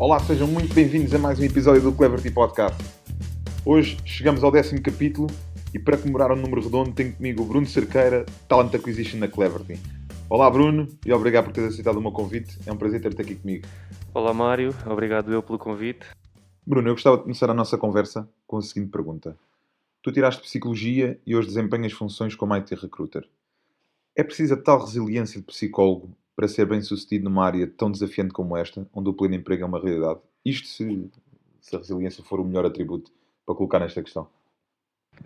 Olá, sejam muito bem-vindos a mais um episódio do Cleverty Podcast. Hoje chegamos ao 10º capítulo e para comemorar um número redondo tenho comigo o Bruno Cerqueira, Talent Acquisition na Cleverty. Olá Bruno, e obrigado por teres aceitado o meu convite, é um prazer ter-te aqui comigo. Olá Mário, obrigado eu pelo convite. Bruno, eu gostava de começar a nossa conversa com a seguinte pergunta. Tu tiraste Psicologia e hoje desempenhas funções como IT Recruiter. É precisa tal resiliência de psicólogo para ser bem-sucedido numa área tão desafiante como esta, onde o pleno emprego é uma realidade? Isto se a resiliência for o melhor atributo para colocar nesta questão.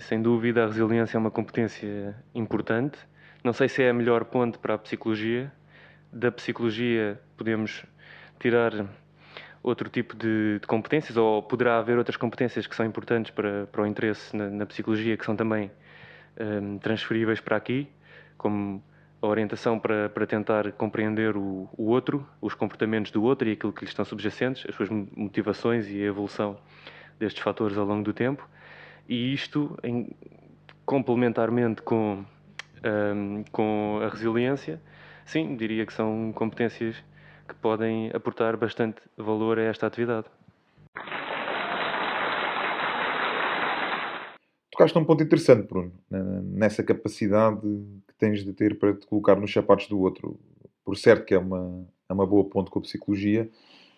Sem dúvida, a resiliência é uma competência importante. Não sei se é a melhor ponte para a psicologia. Da psicologia podemos tirar outro tipo de competências, ou poderá haver outras competências que são importantes para o interesse na psicologia, que são também transferíveis para aqui, como a orientação para tentar compreender o outro, os comportamentos do outro e aquilo que lhe estão subjacentes, as suas motivações e a evolução destes fatores ao longo do tempo. E isto, complementarmente com a resiliência, sim, diria que são competências que podem aportar bastante valor a esta atividade. Tocaste num ponto interessante, Bruno, nessa capacidade que tens de ter para te colocar nos sapatos do outro. Por certo que é uma boa ponte com a psicologia,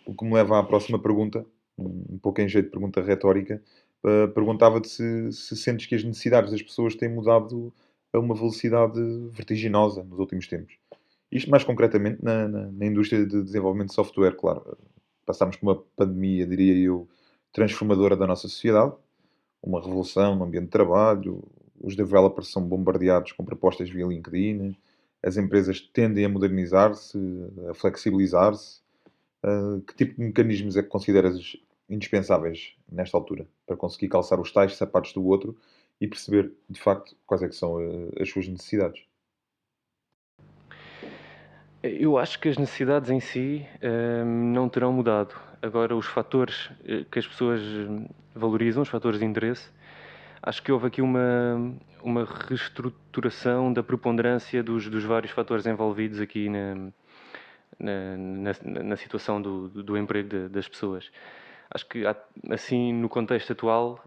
o que me leva à próxima pergunta, um pouco em jeito de pergunta retórica. Perguntava-te se sentes que as necessidades das pessoas têm mudado a uma velocidade vertiginosa nos últimos tempos. Isto mais concretamente na indústria de desenvolvimento de software, claro. Passámos por uma pandemia, diria eu, transformadora da nossa sociedade, uma revolução no ambiente de trabalho, os developers são bombardeados com propostas via LinkedIn, as empresas tendem a modernizar-se, a flexibilizar-se. Que tipo de mecanismos é que consideras indispensáveis nesta altura para conseguir calçar os tais sapatos do outro e perceber, de facto, quais é que são as suas necessidades? Eu acho que as necessidades em si não terão mudado. Agora, os fatores que as pessoas valorizam, os fatores de interesse, acho que houve aqui uma reestruturação da preponderância dos vários fatores envolvidos aqui na situação do emprego das pessoas. Acho que, assim, no contexto atual,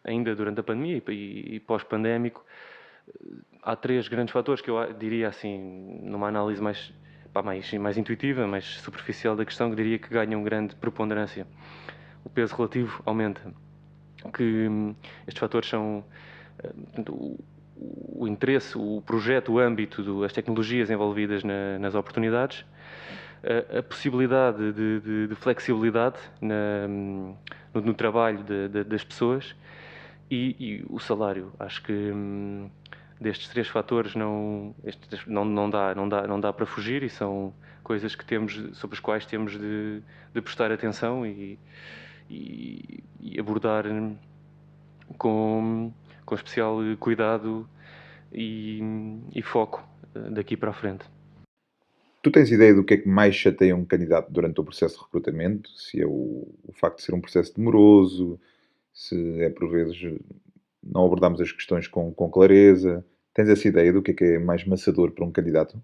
ainda durante a pandemia e pós-pandémico, há três grandes fatores que eu diria, assim, numa análise mais intuitiva, mais superficial da questão, que diria que ganham grande preponderância. O peso relativo aumenta. Estes fatores são o interesse, o projeto, o âmbito, as tecnologias envolvidas nas oportunidades, a possibilidade de flexibilidade no trabalho das pessoas e o salário. Acho que destes três fatores não dá para fugir e são coisas que sobre as quais temos de prestar atenção e abordar com especial cuidado e foco daqui para a frente. Tu tens ideia do que é que mais chateia um candidato durante o processo de recrutamento? Se é o facto de ser um processo demoroso, se é por vezes não abordamos as questões com clareza. Tens essa ideia do que é mais maçador para um candidato?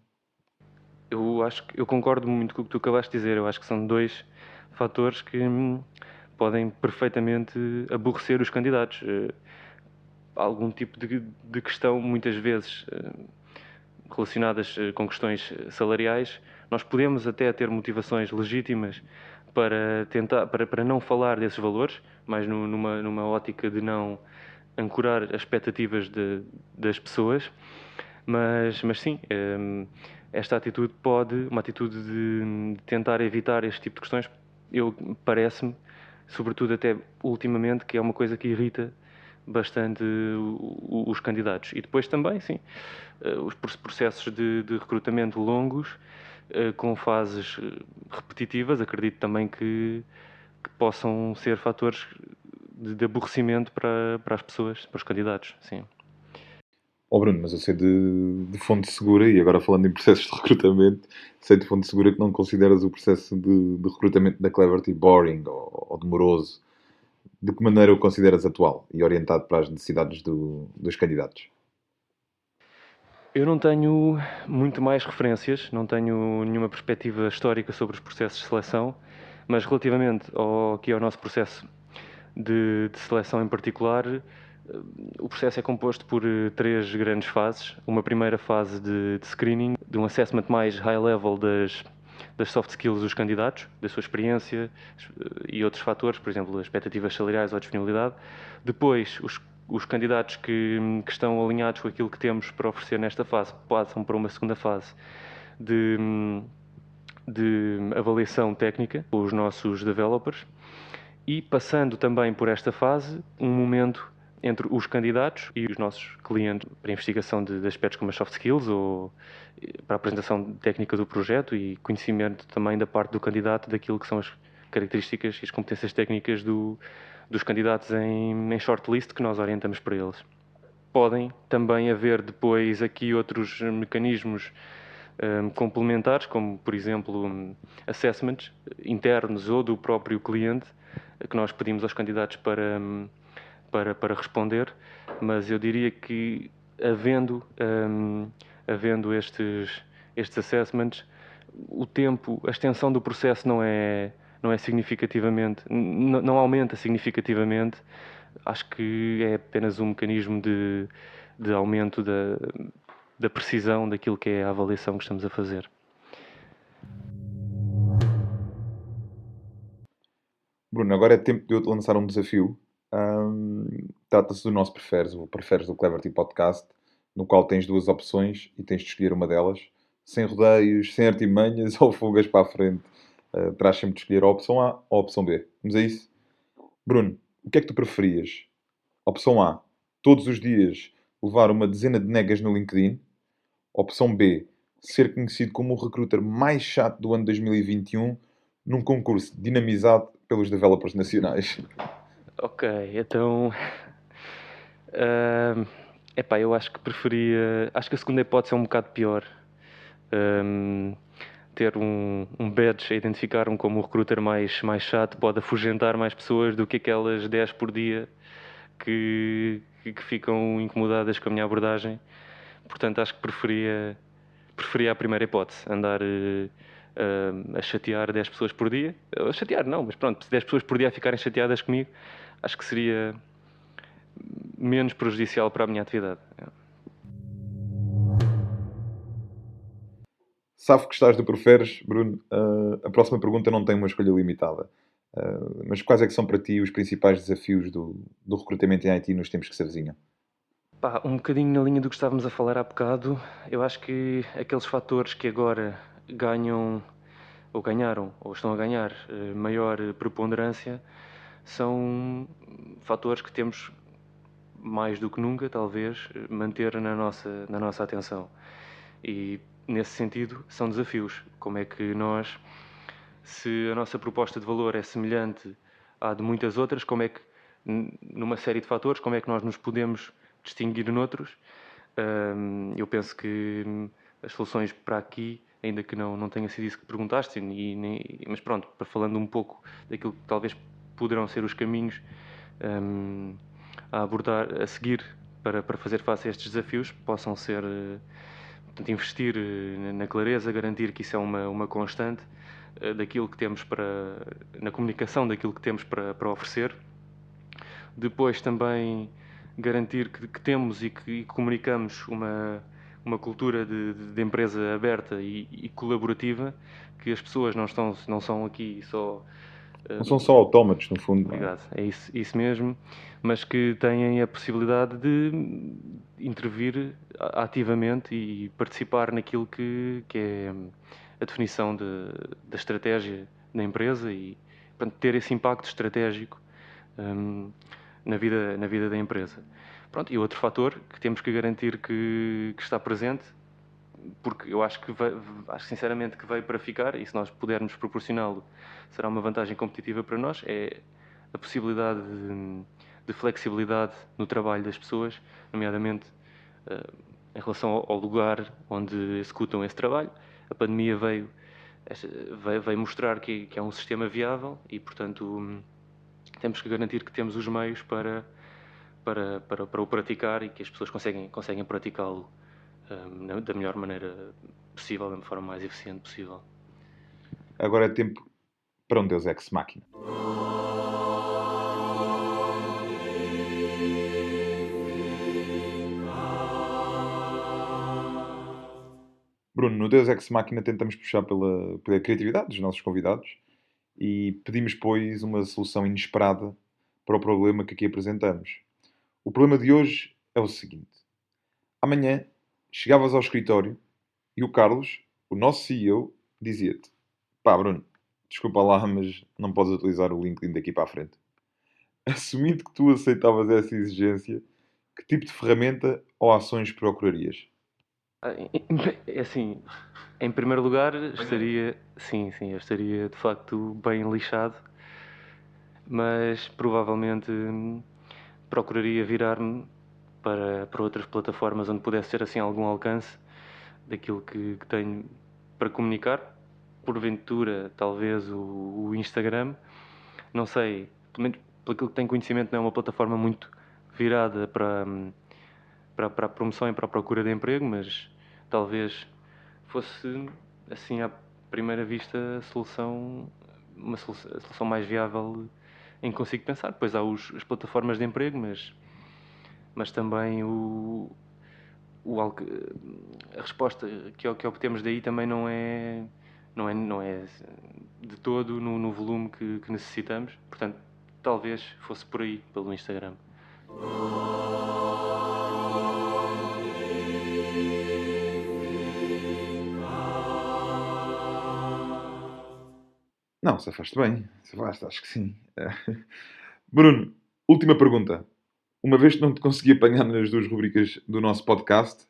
Eu concordo muito com o que tu acabaste de dizer. Eu acho que são dois fatores que podem perfeitamente aborrecer os candidatos. Algum tipo de questão, muitas vezes relacionadas com questões salariais, nós podemos até ter motivações legítimas para não falar desses valores, mas numa ótica de não ancorar as expectativas das pessoas, mas sim, esta atitude uma atitude de tentar evitar este tipo de questões, parece-me, sobretudo até ultimamente, que é uma coisa que irrita bastante os candidatos. E depois também, sim, os processos de recrutamento longos, com fases repetitivas, acredito também que possam ser fatores de aborrecimento para as pessoas, para os candidatos, sim. Oh Bruno, mas eu sei de fonte segura, e agora falando em processos de recrutamento, sei de fonte segura que não consideras o processo de recrutamento da Cleverty boring ou demoroso. De que maneira o consideras atual e orientado para as necessidades dos candidatos? Eu não tenho muito mais referências, não tenho nenhuma perspectiva histórica sobre os processos de seleção, mas relativamente aqui ao nosso processo de seleção em particular, o processo é composto por três grandes fases. Uma primeira fase de screening, de um assessment mais high level das soft skills dos candidatos, da sua experiência e outros fatores, por exemplo, as expectativas salariais ou a disponibilidade. Depois, os candidatos que estão alinhados com aquilo que temos para oferecer nesta fase passam para uma segunda fase de avaliação técnica com os nossos developers e passando também por esta fase um momento entre os candidatos e os nossos clientes para a investigação de aspectos como as soft skills ou para a apresentação técnica do projeto e conhecimento também da parte do candidato daquilo que são as características e as competências técnicas dos candidatos em shortlist que nós orientamos para eles. Podem também haver depois aqui outros mecanismos complementares, como por exemplo assessments internos ou do próprio cliente, que nós pedimos aos candidatos para responder, mas eu diria que havendo estes assessments, o tempo, a extensão do processo não é significativamente, não aumenta significativamente. Acho que é apenas um mecanismo de aumento da precisão daquilo que é a avaliação que estamos a fazer. Bruno, agora é tempo de eu te lançar um desafio. Trata-se do nosso Preferes, o Preferes do Cleverty Podcast, no qual tens duas opções e tens de escolher uma delas, sem rodeios, sem artimanhas ou fugas para a frente. Terás sempre de escolher a opção A ou a opção B. Vamos a isso? Bruno, o que é que tu preferias? Opção A, todos os dias levar uma dezena de negas no LinkedIn. Opção B, ser conhecido como o recruiter mais chato do ano 2021 num concurso dinamizado pelos developers nacionais. Ok, então. Epá, eu acho que preferia. Acho que a segunda hipótese é um bocado pior. Ter um badge a identificar-me como o recruiter mais chato pode afugentar mais pessoas do que aquelas 10 por dia que ficam incomodadas com a minha abordagem. Portanto, acho que preferia a primeira hipótese, andar a chatear 10 pessoas por dia. A chatear não, mas pronto, se 10 pessoas por dia a ficarem chateadas comigo, acho que seria menos prejudicial para a minha atividade. Sabe que estás do Preferes, Bruno? A próxima pergunta não tem uma escolha limitada. Mas quais é que são para ti os principais desafios do recrutamento em IT nos tempos que se avizinham? Pá, um bocadinho na linha do que estávamos a falar há bocado, eu acho que aqueles fatores que agora ganham, ou ganharam, ou estão a ganhar maior preponderância, são fatores que temos mais do que nunca, talvez, manter na nossa atenção. E, nesse sentido, são desafios. Como é que nós, se a nossa proposta de valor é semelhante à de muitas outras, como é que, numa série de fatores, como é que nós nos podemos distinguir noutros? Eu penso que as soluções para aqui, ainda que não tenha sido isso que perguntaste, mas pronto, falando um pouco daquilo que talvez poderão ser os caminhos a abordar, a seguir para fazer face a estes desafios, possam ser, portanto, investir na clareza, garantir que isso é uma constante daquilo que temos na comunicação daquilo que temos para oferecer. Depois também garantir que temos e que comunicamos uma cultura de empresa aberta e colaborativa, que as pessoas não são aqui só. Não são só autómatos, no fundo, não é? Obrigado, é isso mesmo, mas que têm a possibilidade de intervir ativamente e participar naquilo que é a definição da estratégia da empresa e, portanto, ter esse impacto estratégico na vida da empresa. Pronto, e outro fator que temos que garantir que está presente, porque eu acho acho sinceramente que veio para ficar, e se nós pudermos proporcioná-lo, será uma vantagem competitiva para nós, é a possibilidade de flexibilidade no trabalho das pessoas, nomeadamente em relação ao lugar onde executam esse trabalho. A pandemia veio mostrar que é um sistema viável e, portanto, temos que garantir que temos os meios para o praticar e que as pessoas conseguem praticá-lo da melhor maneira possível, da forma mais eficiente possível. Agora é tempo para um Deus Ex Machina. Bruno, no Deus Ex Machina tentamos puxar pela criatividade dos nossos convidados e pedimos, pois, uma solução inesperada para o problema que aqui apresentamos. O problema de hoje é o seguinte. Amanhã chegavas ao escritório e o Carlos, o nosso CEO, dizia-te: pá, Bruno, desculpa lá, mas não podes utilizar o LinkedIn daqui para a frente. Assumindo que tu aceitavas essa exigência, que tipo de ferramenta ou ações procurarias? É assim, em primeiro lugar, estaria. Sim, eu estaria de facto bem lixado, mas provavelmente procuraria virar-me para outras plataformas onde pudesse ter assim algum alcance daquilo que tenho para comunicar. Porventura, talvez o Instagram, não sei, pelo menos pelo que tenho conhecimento, não é uma plataforma muito virada para a promoção e para a procura de emprego, mas talvez fosse, assim, à primeira vista, a solução mais viável em que consigo pensar. Depois há as plataformas de emprego, mas também a resposta que obtemos daí também não é de todo no volume que necessitamos. Portanto, talvez fosse por aí, pelo Instagram. Não, safaste bem. Safaste, acho que sim. Bruno, última pergunta. Uma vez que não te consegui apanhar nas duas rubricas do nosso podcast,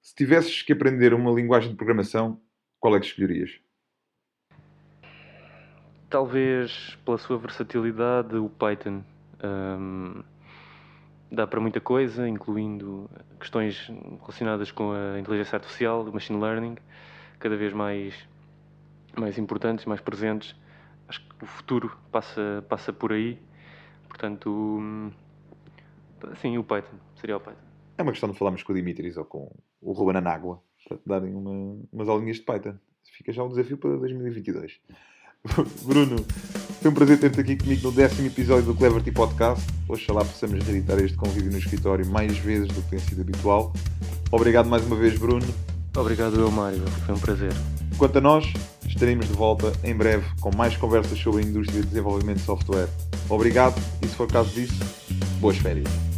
se tivesses que aprender uma linguagem de programação, qual é que escolherias? Talvez pela sua versatilidade, o Python. Dá para muita coisa, incluindo questões relacionadas com a inteligência artificial, o machine learning, cada vez mais importantes, mais presentes. Acho que o futuro passa por aí. Portanto, sim, o Python. Seria o Python. É uma questão de falarmos com o Dimitris ou com o Ruben Anágua para te darem umas aulinhas de Python. Fica já um desafio para 2022. Bruno, foi um prazer ter-te aqui comigo no 10º episódio do Cleverty Podcast. Oxalá possamos reeditar este convívio no escritório mais vezes do que tem sido habitual. Obrigado mais uma vez, Bruno. Obrigado eu, Mário. Foi um prazer. Quanto a nós, estaremos de volta em breve com mais conversas sobre a indústria de desenvolvimento de software. Obrigado e, se for caso disso, boas férias.